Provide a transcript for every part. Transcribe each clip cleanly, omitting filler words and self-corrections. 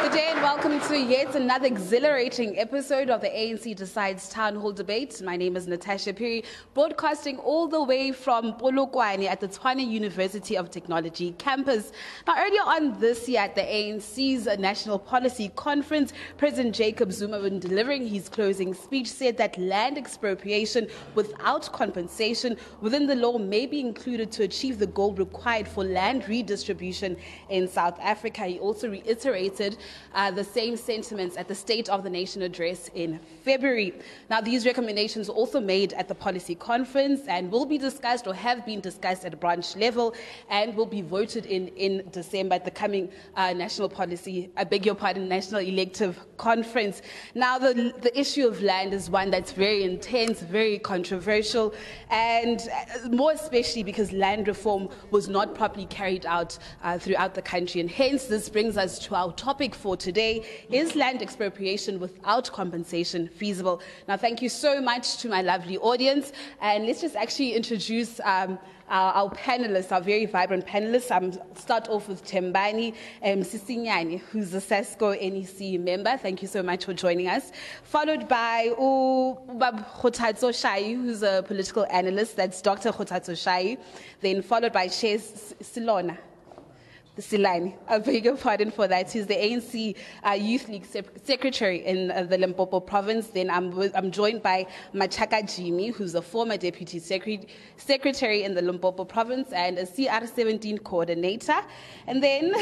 Good day and welcome to yet another exhilarating episode of the ANC Decides Town Hall Debate. My name is Natasha Piri, broadcasting all the way from Polokwane at the Tshwane University of Technology campus. Now, earlier on this year at the ANC's National Policy Conference, President Jacob Zuma, when delivering his closing speech, said that land expropriation without compensation within the law may be included to achieve the goal required for land redistribution in South Africa. He also reiterated the same sentiments at the State of the Nation address in February. Now, these recommendations were also made at the policy conference and will be discussed or have been discussed at a branch level and will be voted in December at the coming national elective conference. Now, the issue of land is one that's very intense, very controversial, and more especially because land reform was not properly carried out throughout the country. And hence, this brings us to our topic for today: is land expropriation without compensation feasible? Now, thank you so much to my lovely audience, and let's just actually introduce our panelists, our very vibrant panelists. Start off with Tembani Sisinyani, who's a SESCO NEC member. Thank you so much for joining us. Followed by Khotatso Shai, who's a political analyst. That's Dr. Khotatso Shai. Then followed by Shes Silona. Silani, I beg your pardon for that. He's the ANC Youth League Secretary in the Limpopo province. Then I'm joined by Machaka Jimmy, who's a former Deputy Secretary in the Limpopo province and a CR17 coordinator. And then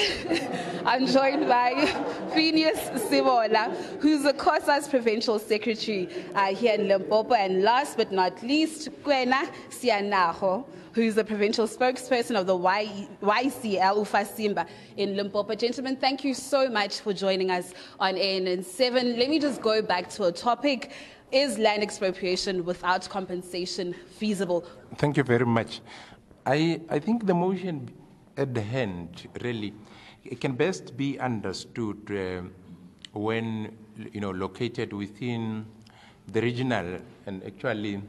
I'm joined by Phineas Sivola, who's a COSAS Provincial Secretary here in Limpopo. And last but not least, Kwena Sianaho, who's the provincial spokesperson of the YCL Ufasimba in Limpopo. Gentlemen, thank you so much for joining us on ANN7. Let me just go back to a topic. Is land expropriation without compensation feasible? Thank you very much. I think the motion at the hand, really, it can best be understood when, located within the regional and actually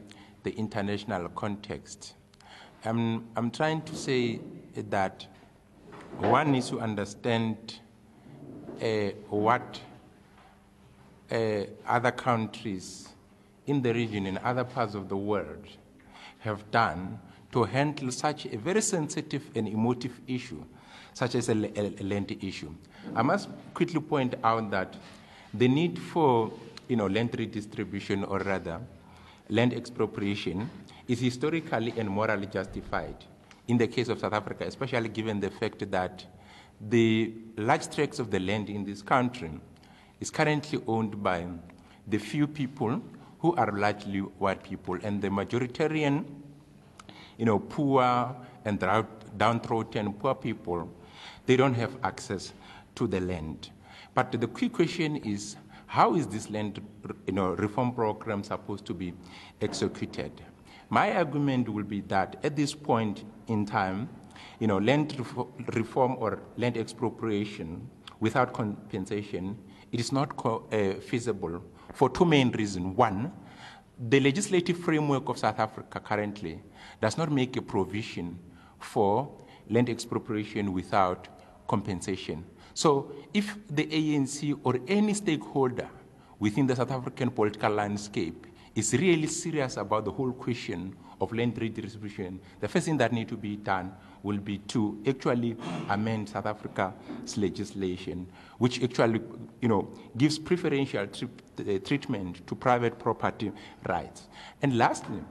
the international context. I'm trying to say that one needs to understand what other countries in the region, in other parts of the world, have done to handle such a very sensitive and emotive issue, such as a land issue. I must quickly point out that the need for land redistribution, or rather land expropriation, is historically and morally justified in the case of South Africa, especially given the fact that the large tracts of the land in this country is currently owned by the few people who are largely white people, and the majoritarian, poor and downtrodden poor people, they don't have access to the land. But the key question is, how is this land reform program supposed to be executed? My argument will be that at this point in time, land reform or land expropriation without compensation, it is not feasible for two main reasons. One, the legislative framework of South Africa currently does not make a provision for land expropriation without compensation. So if the ANC or any stakeholder within the South African political landscape is really serious about the whole question of land redistribution, the first thing that needs to be done will be to actually amend South Africa's legislation, which actually, gives preferential treatment to private property rights. And lastly,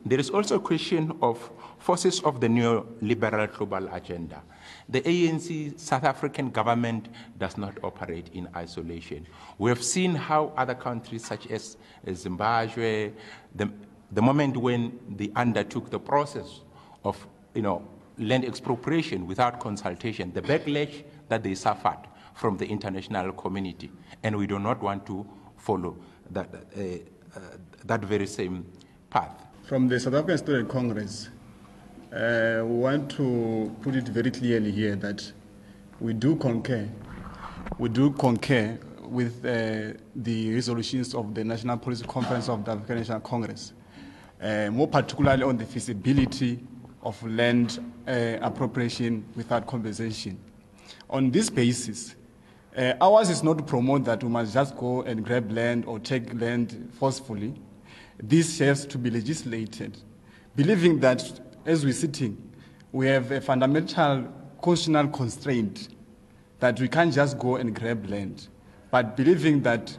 there is also a question of forces of the neoliberal global agenda. The ANC South African government does not operate in isolation. We have seen how other countries such as Zimbabwe, the moment when they undertook the process of land expropriation without consultation, the backlash that they suffered from the international community. And we do not want to follow that very same path. From the South African Student Congress, we want to put it very clearly here that we do concur with the resolutions of the National Policy Conference of the African National Congress, more particularly on the feasibility of land appropriation without compensation. On this basis, Ours is not to promote that we must just go and grab land or take land forcefully. This has to be legislated, believing that as we're sitting, we have a fundamental constitutional constraint that we can't just go and grab land, but believing that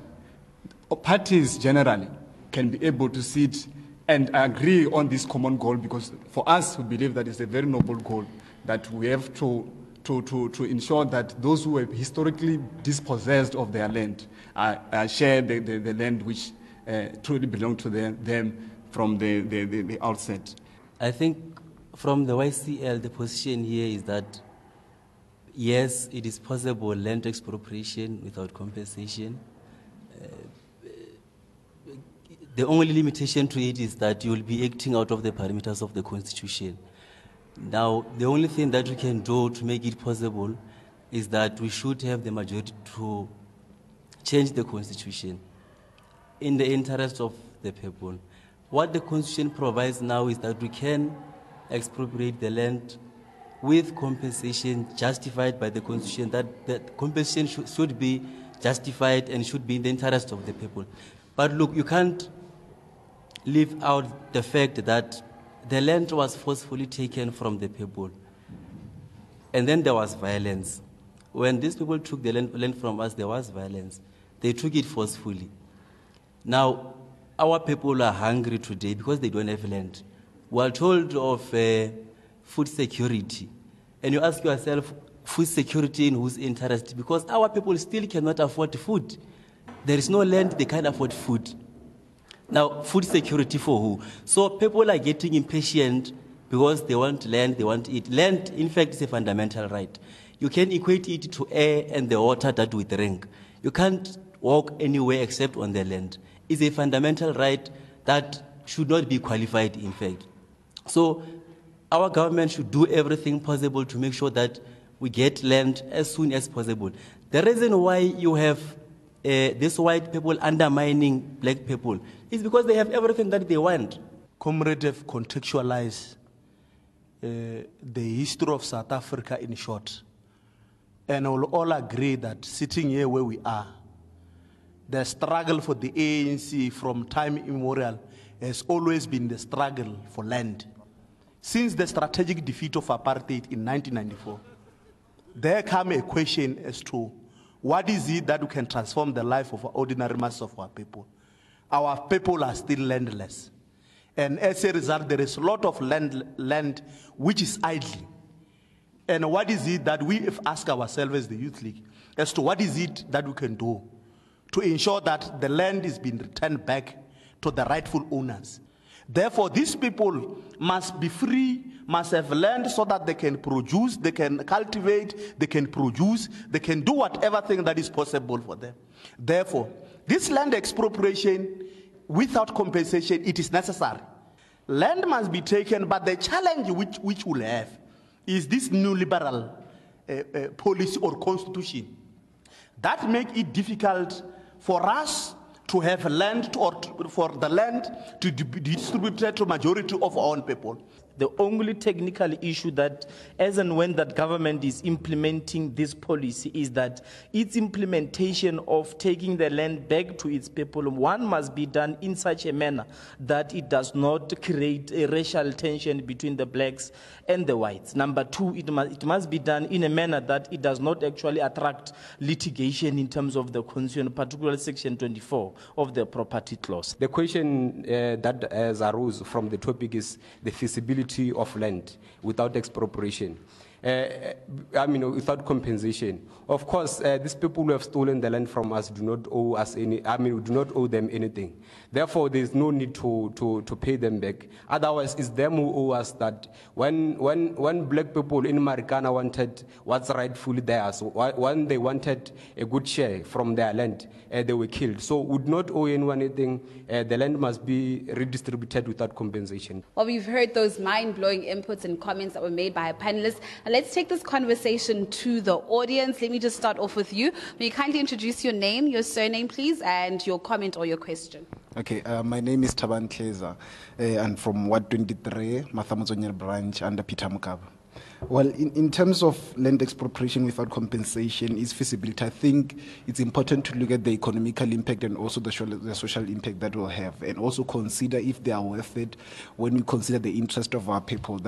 parties generally can be able to sit and agree on this common goal, because for us, we believe that it's a very noble goal, that we have to ensure that those who have historically dispossessed of their land share the land which truly belongs to them from the outset. I think from the YCL, the position here is that, yes, it is possible land expropriation without compensation. The only limitation to it is that you will be acting out of the parameters of the Constitution. Now, the only thing that we can do to make it possible is that we should have the majority to change the Constitution in the interest of the people. What the Constitution provides now is that we can expropriate the land with compensation justified by the Constitution, that compensation should be justified and should be in the interest of the people. But look, you can't leave out the fact that the land was forcefully taken from the people. And then there was violence. When these people took the land from us, there was violence. They took it forcefully. Now, our people are hungry today because they don't have land. We are told of food security. And you ask yourself, food security in whose interest? Because our people still cannot afford food. There is no land, they can't afford food. Now, food security for who? So people are getting impatient because they want land, they want it. Land, in fact, is a fundamental right. You can equate it to air and the water that we drink. You can't walk anywhere except on the land. It's a fundamental right that should not be qualified, in fact. So our government should do everything possible to make sure that we get land as soon as possible. The reason why you have these white people undermining black people is because they have everything that they want. Comrades have contextualized the history of South Africa in short. And we'll all agree that sitting here where we are, the struggle for the ANC from time immemorial has always been the struggle for land. Since the strategic defeat of apartheid in 1994, there came a question as to what is it that we can transform the life of ordinary mass of our people. Our people are still landless. And as a result, there is a lot of land which is idle. And what is it that we have asked ourselves as the Youth League as to what is it that we can do to ensure that the land is being returned back to the rightful owners. Therefore, these people must be free, must have land so that they can produce, they can cultivate, they can produce, they can do whatever thing that is possible for them. Therefore, this land expropriation without compensation, it is necessary. Land must be taken, but the challenge which we'll have is this new liberal policy or constitution that make it difficult for us to have land for the land to be distributed to majority of our own people. The only technical issue that, as and when that government is implementing this policy, is that its implementation of taking the land back to its people, one, must be done in such a manner that it does not create a racial tension between the blacks and the whites. Number two, it must be done in a manner that it does not actually attract litigation in terms of the Constitution, particularly Section 24 of the Property Clause. The question that has arose from the topic is the feasibility of land without expropriation. Without compensation. Of course, these people who have stolen the land from us do not owe us we do not owe them anything. Therefore, there is no need to pay them back. Otherwise, it's them who owe us that. When black people in Marikana wanted what's rightfully theirs, when they wanted a good share from their land, they were killed. So we would not owe anyone anything. The land must be redistributed without compensation. Well, we've heard those mind-blowing inputs and comments that were made by our panelists. And let's take this conversation to the audience. Let me just start off with you. May you kindly introduce your name, your surname, please, and your comment or your question. Okay, my name is Taban Kleza, and from Ward 23, Mathamuzonyel branch under Peter Mukaba. Well, in terms of land expropriation without compensation, its feasibility, I think it's important to look at the economical impact and also the social impact that will have, and also consider if they are worth it when we consider the interest of our people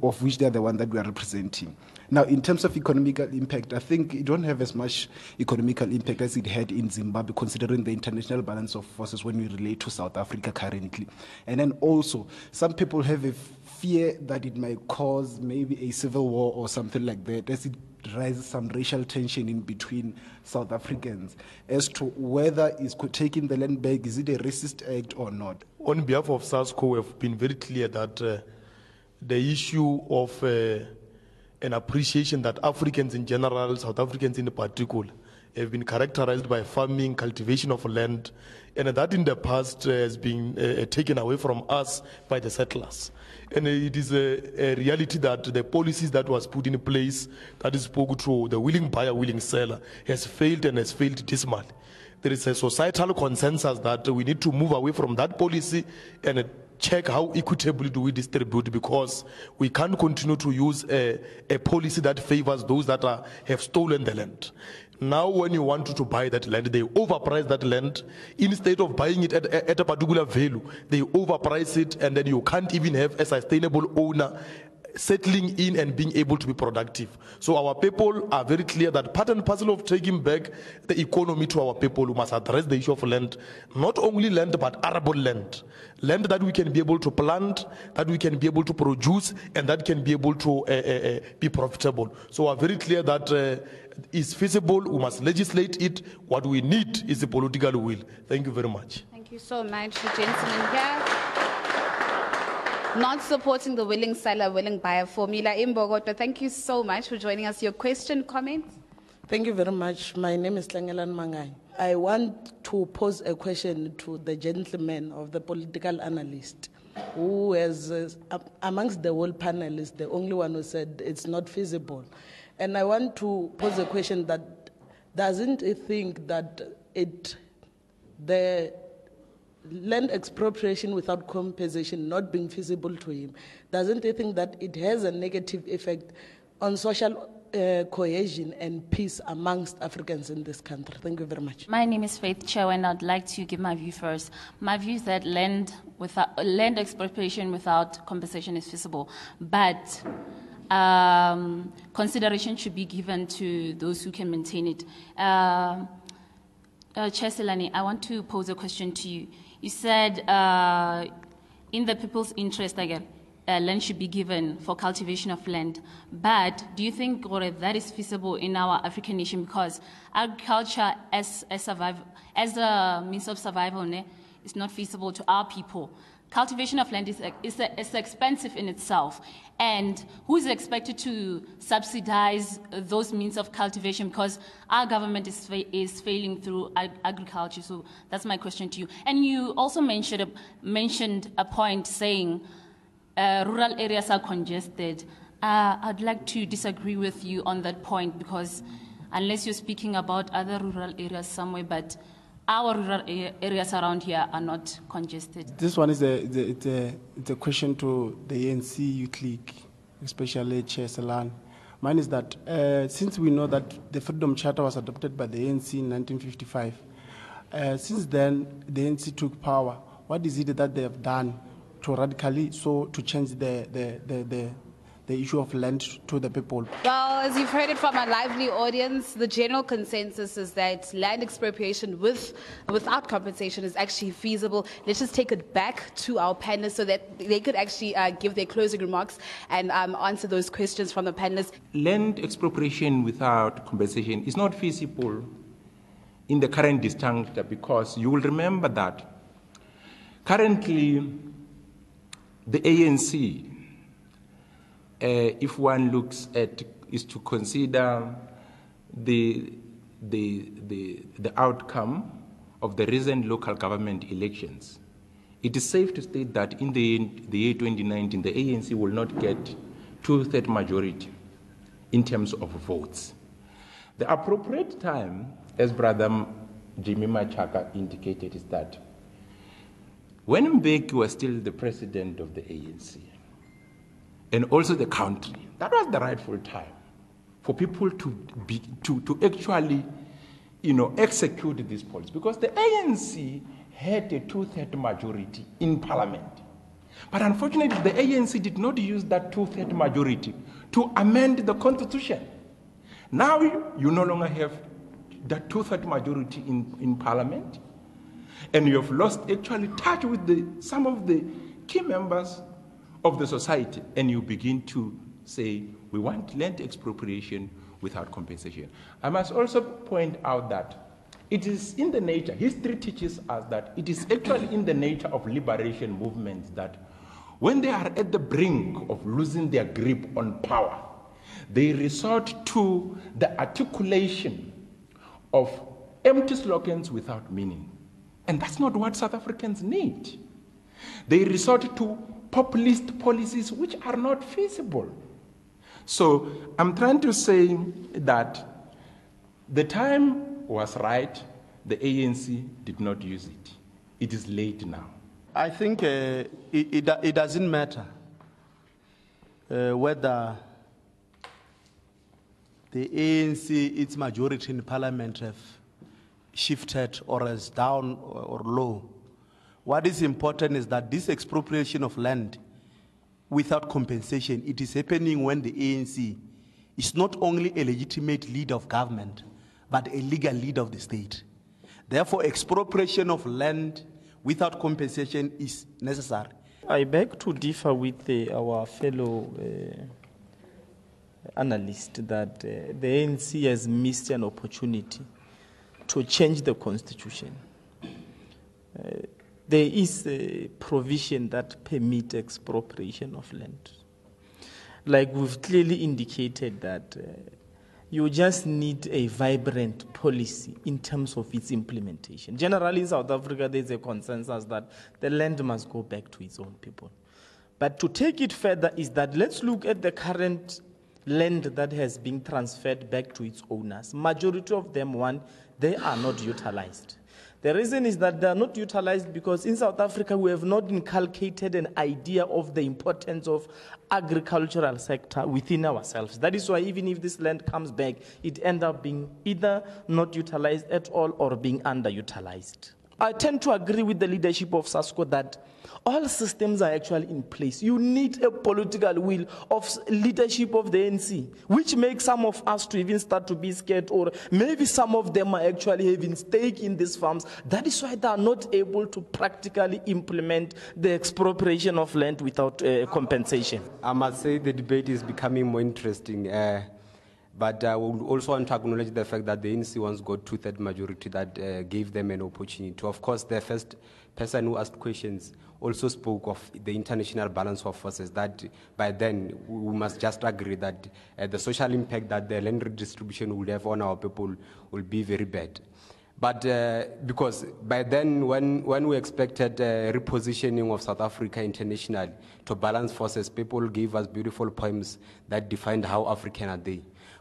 of which they are the one that we are representing. Now, in terms of economical impact, I think it don't have as much economical impact as it had in Zimbabwe, considering the international balance of forces when we relate to South Africa currently. And then also, some people have a fear that it might cause maybe a civil war or something like that, as it raises some racial tension in between South Africans as to whether is taking the land back, is it a racist act or not? On behalf of SASCO, we have been very clear that the issue of an appreciation that Africans in general, South Africans in particular, have been characterized by farming, cultivation of land, and that in the past has been taken away from us by the settlers. And it is a reality that the policies that was put in place, that is spoke to the willing buyer, willing seller, has failed and has failed dismally. There is a societal consensus that we need to move away from that policy and check how equitably do we distribute, because we can't continue to use a policy that favors those that have stolen the land. Now, when you want to buy that land, they overprice that land. Instead of buying it at a particular value, they overprice it, and then you can't even have a sustainable owner settling in and being able to be productive. So our people are very clear that part and parcel of taking back the economy to our people, we must address the issue of land, not only land, but arable land. Land that we can be able to plant, that we can be able to produce, and that can be able to be profitable. So we are very clear that it's feasible, we must legislate it. What we need is the political will. Thank you very much. Thank you so much, the gentleman here. Not supporting the willing seller, willing buyer formula in Bogota. Thank you so much for joining us. Your question, comment? Thank you very much. My name is Tlangelan Mangai. I want to pose a question to the gentleman of the political analyst, who has, amongst the whole panelists, the only one who said it's not feasible. And I want to pose a question that doesn't he think that the land expropriation without compensation not being feasible to him, doesn't he think that it has a negative effect on social cohesion and peace amongst Africans in this country? Thank you very much. My name is Faith Chow, and I'd like to give my view first. My view is that land expropriation without compensation is feasible, but consideration should be given to those who can maintain it. Chair Selani, I want to pose a question to you. You said in the people's interest, land should be given for cultivation of land. But do you think that is feasible in our African nation? Because agriculture as a means of survival is not feasible to our people. Cultivation of land is expensive in itself. And who is expected to subsidize those means of cultivation? Because our government is failing through agriculture. So that's my question to you. And you also mentioned a point saying rural areas are congested. I'd like to disagree with you on that point, because unless you're speaking about other rural areas somewhere, but our rural areas around here are not congested. This one is a question to the ANC Youth League, especially Chair Selan. Mine is that since we know that the Freedom Charter was adopted by the ANC in 1955, since then the ANC took power. What is it that they have done to radically to change the issue of land to the people? Well, as you've heard it from a lively audience, the general consensus is that land expropriation without compensation is actually feasible. Let's just take it back to our panelists so that they could actually give their closing remarks and answer those questions from the panelists. Land expropriation without compensation is not feasible in the current juncture, because you will remember that currently the ANC, if one looks at, is to consider the outcome of the recent local government elections, it is safe to state that in the year 2019, the ANC will not get 2/3 majority in terms of votes. The appropriate time, as Brother Jimmy Machaka indicated, is that when Mbeki was still the president of the ANC, and also the country, that was the rightful time for people to actually, execute this policy. Because the ANC had a 2/3 majority in parliament. But unfortunately, the ANC did not use that 2/3 majority to amend the constitution. Now you no longer have that 2/3 majority in parliament, and you have lost actually touch with some of the key members of the society, and you begin to say, we want land expropriation without compensation. I must also point out that it is in the nature, history teaches us that it is actually in the nature of liberation movements that when they are at the brink of losing their grip on power, they resort to the articulation of empty slogans without meaning. And that's not what South Africans need. They resort to populist policies which are not feasible. So I'm trying to say that the time was right, the ANC did not use it. It is late now. I think it doesn't matter whether the ANC, its majority in parliament, have shifted or is down or low. What is important is that this expropriation of land without compensation, it is happening when the ANC is not only a legitimate leader of government, but a legal leader of the state. Therefore, expropriation of land without compensation is necessary. I beg to differ with our fellow analyst that the ANC has missed an opportunity to change the constitution. There is a provision that permits expropriation of land. Like we've clearly indicated that you just need a vibrant policy in terms of its implementation. Generally in South Africa, there's a consensus that the land must go back to its own people. But to take it further is that let's look at the current land that has been transferred back to its owners. Majority of them, one, they are not utilized. The reason is that they are not utilized because in South Africa we have not inculcated an idea of the importance of agricultural sector within ourselves. That is why even if this land comes back, it ends up being either not utilized at all or being underutilized. I tend to agree with the leadership of SASCO that all systems are actually in place. You need a political will of leadership of the ANC, which makes some of us to even start to be scared, or maybe some of them are actually having stake in these farms. That is why they are not able to practically implement the expropriation of land without compensation. I must say the debate is becoming more interesting. But I would also want to acknowledge the fact that the ANC once got 2/3 majority that gave them an opportunity. Of course, the first person who asked questions also spoke of the international balance of forces, that by then we must just agree that the social impact that the land redistribution would have on our people will be very bad. But because by then, when we expected repositioning of South Africa internationally to balance forces, people gave us beautiful poems that defined how African are they.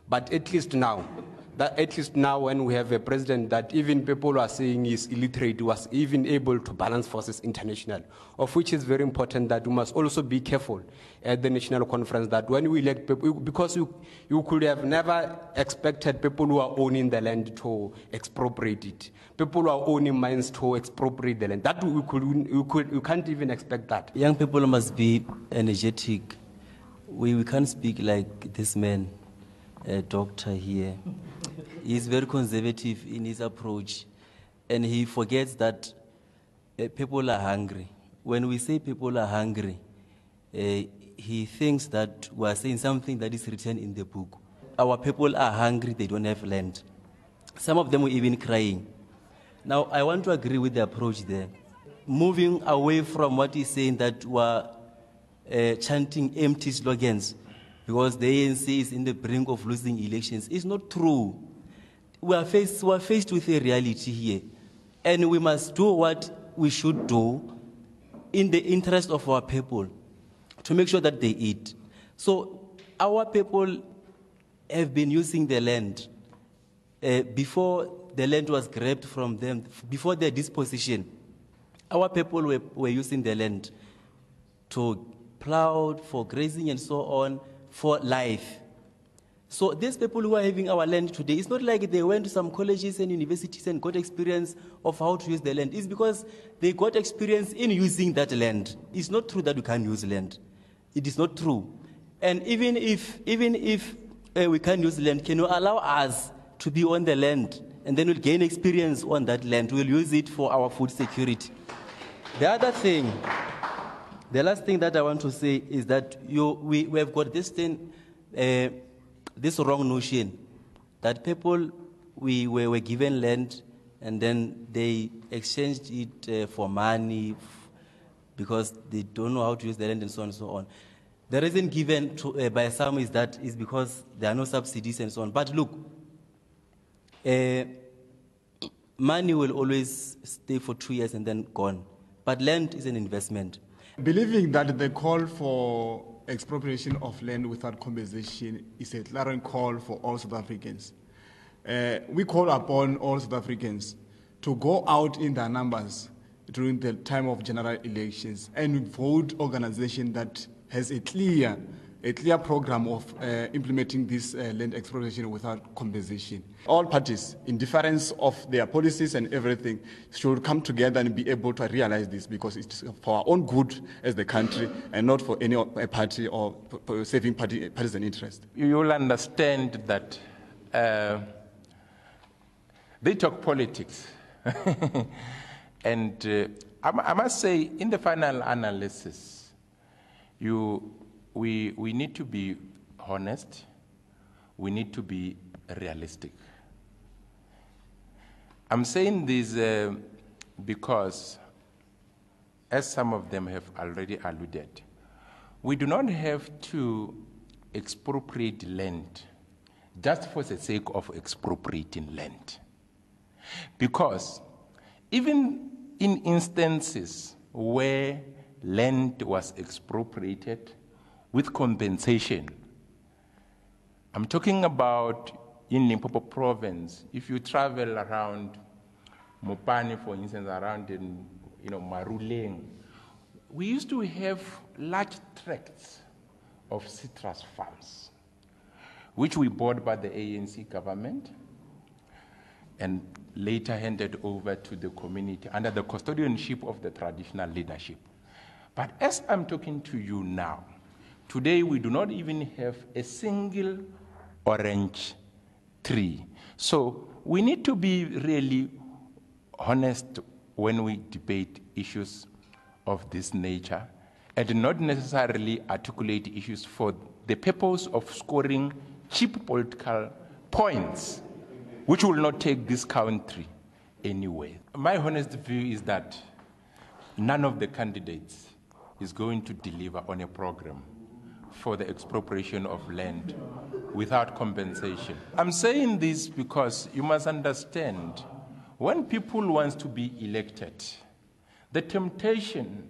But at least now when we have a president that even people are saying is illiterate, was even able to balance forces internationally, of which is very important that we must also be careful at the national conference that when we elect people, because you could have never expected people who are owning the land to expropriate it. People who are owning mines to expropriate the land. That you can't even expect that. Young people must be energetic. We can't speak like this man. A doctor here. He's very conservative in his approach, and he forgets that people are hungry. When we say people are hungry, he thinks that we are saying something that is written in the book. Our people are hungry, they don't have land. Some of them were even crying. Now, I want to agree with the approach there. Moving away from what he's saying that we are chanting empty slogans, because the ANC is in the brink of losing elections. It's not true. We are faced with a reality here. And we must do what we should do in the interest of our people to make sure that they eat. So our people have been using the land before the land was grabbed from them, before their disposition. Our people were using the land to plowed, for grazing and so on, for life. So these people who are having our land today, it's not like they went to some colleges and universities and got experience of how to use the land. It's because they got experience in using that land. It's not true that we can't use land. It is not true. And even if we can't use land, can you allow us to be on the land? And then we'll gain experience on that land. We'll use it for our food security. The other thing, the last thing that I want to say is that we have got this thing, this wrong notion that people were given land and then they exchanged it for money because they don't know how to use the land and so on and so on. The reason given by some is because there are no subsidies and so on. But look, money will always stay for 2 years and then gone. But land is an investment. Believing that the call for expropriation of land without compensation is a clarion call for all South Africans. We call upon all South Africans to go out in their numbers during the time of general elections and vote organization that has a clear program of implementing this land expropriation without compensation. All parties, in difference of their policies and everything, should come together and be able to realize this because it's for our own good as the country and not for any party or saving partisan interest. You will understand that they talk politics. And I must say, in the final analysis, we need to be honest. We need to be realistic. I'm saying this because, as some of them have already alluded, we do not have to expropriate land just for the sake of expropriating land. Because even in instances where land was expropriated with compensation, I'm talking about in Limpopo province. If you travel around Mopani, for instance, around in Maruleng, we used to have large tracts of citrus farms, which we bought by the ANC government and later handed over to the community under the custodianship of the traditional leadership. But as I'm talking to you now, today we do not even have a single orange tree. So we need to be really honest when we debate issues of this nature and not necessarily articulate issues for the purpose of scoring cheap political points, which will not take this country anywhere. My honest view is that none of the candidates is going to deliver on a program for the expropriation of land without compensation. I'm saying this because you must understand, when people want to be elected, the temptation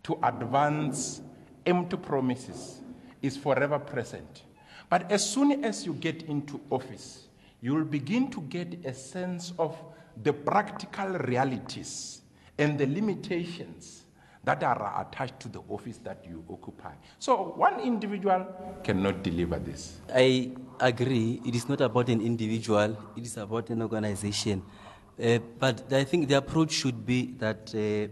to advance empty promises is forever present. But as soon as you get into office, you will begin to get a sense of the practical realities and the limitations that are attached to the office that you occupy. So one individual cannot deliver this. I agree. It is not about an individual. It is about an organization. But I think the approach should be that the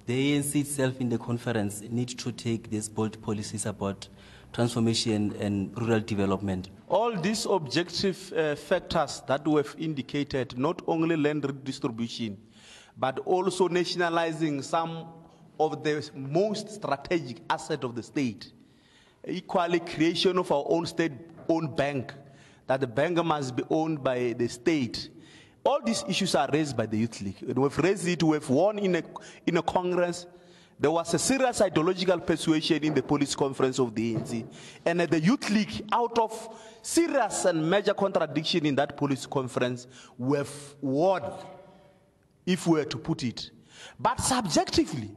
ANC itself in the conference needs to take these bold policies about transformation and rural development. All these objective factors that we have indicated, not only land redistribution, but also nationalizing some of the most strategic asset of the state, equally creation of our own state-owned bank, that the bank must be owned by the state. All these issues are raised by the Youth League. And we've raised it, we've won in a Congress. There was a serious ideological persuasion in the policy conference of the ANC. And the Youth League, out of serious and major contradiction in that policy conference, we've won, if we were to put it. But subjectively,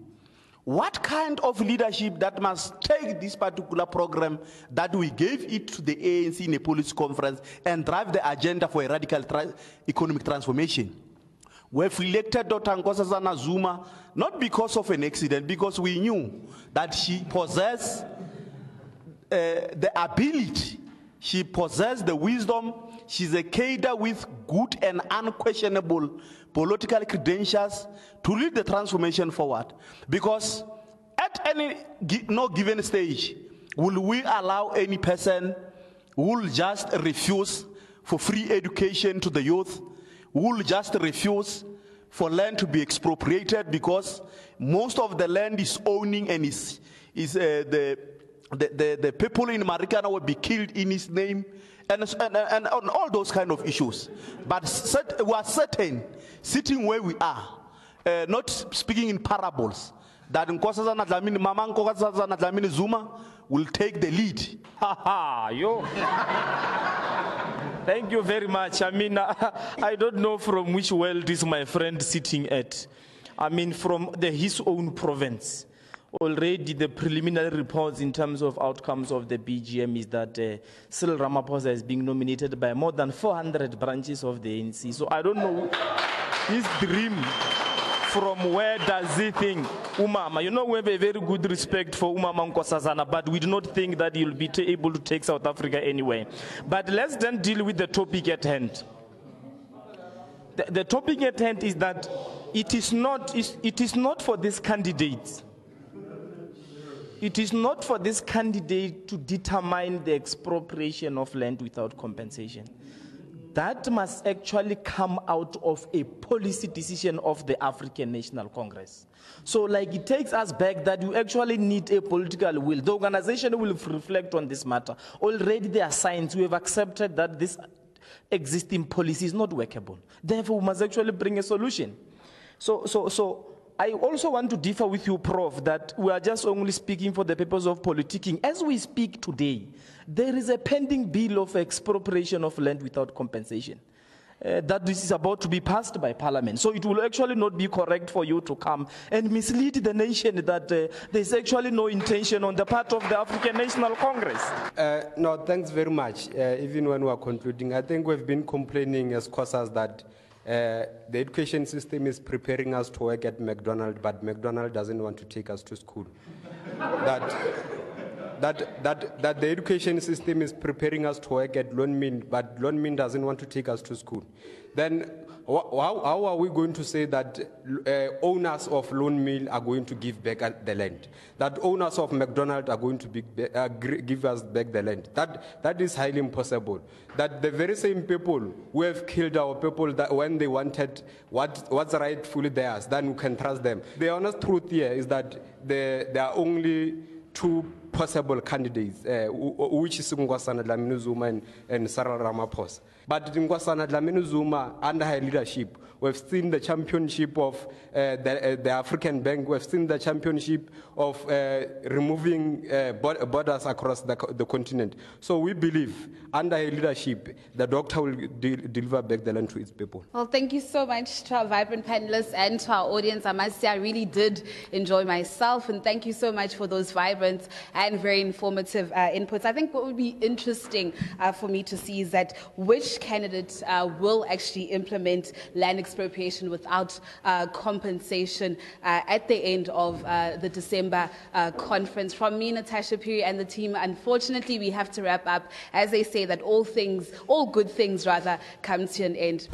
what kind of leadership that must take this particular program that we gave it to the ANC in a policy conference and drive the agenda for a radical economic transformation? We've elected Dr. Nkosazana Zuma not because of an accident, because we knew that she possessed the ability, she possessed the wisdom, she's a cadre with good and unquestionable political credentials to lead the transformation forward. Because at no given stage, will we allow any person who will just refuse for free education to the youth, who will just refuse for land to be expropriated because most of the land is owning and the people in Marikana will be killed in his name, and on all those kind of issues. But we are certain, sitting where we are, not speaking in parables, that Nkosazana Dlamini, Mama Nkosazana Dlamini Zuma will take the lead. Ha ha, yo. Thank you very much. I mean, I don't know from which world is my friend sitting at. I mean, from his own province. Already the preliminary reports in terms of outcomes of the BGM is that Cyril Ramaphosa is being nominated by more than 400 branches of the ANC. So I don't know his dream, from where does he think Umama? You know, we have a very good respect for Umama Nkosazana, but we do not think that he'll be able to take South Africa anywhere. But let's then deal with the topic at hand. The topic at hand is that it is not for this candidate. It is not for this candidate to determine the expropriation of land without compensation. That must actually come out of a policy decision of the African National Congress. So like it takes us back that you actually need a political will. The organization will reflect on this matter. Already there are signs. We have accepted that this existing policy is not workable. Therefore, we must actually bring a solution. So I also want to differ with you, Prof, that we are just only speaking for the purpose of politicking. As we speak today, there is a pending bill of expropriation of land without compensation. That this is about to be passed by Parliament. So it will actually not be correct for you to come and mislead the nation that there's actually no intention on the part of the African National Congress. No, thanks very much. Even when we are concluding, I think we've been complaining as COSAS that the education system is preparing us to work at McDonald's, but McDonald's doesn't want to take us to school. That the education system is preparing us to work at Loan Min, but Loan Min doesn't want to take us to school. Then how are we going to say that owners of Loan Mill are going to give back the land? That owners of McDonald's are going to give us back the land? That is highly impossible. That the very same people who have killed our people that when they wanted what's rightfully theirs, then we can trust them. The honest truth here is that there are only two possible candidates, which is Nkosazana Dlamini Zuma and Cyril Ramaphosa. But Nkosazana Dlamini Zuma, under her leadership, we've seen the championship of the African Bank, we've seen the championship of removing borders across the continent. So we believe, under her leadership, the doctor will deliver back the land to its people. Well, thank you so much to our vibrant panelists and to our audience. I must say I really did enjoy myself, and thank you so much for those vibrant and very informative inputs. I think what would be interesting for me to see is that which candidates will actually implement land expropriation without compensation at the end of the December conference. From me, Natasha Piri, and the team, unfortunately, we have to wrap up. As they say that all good things rather come to an end.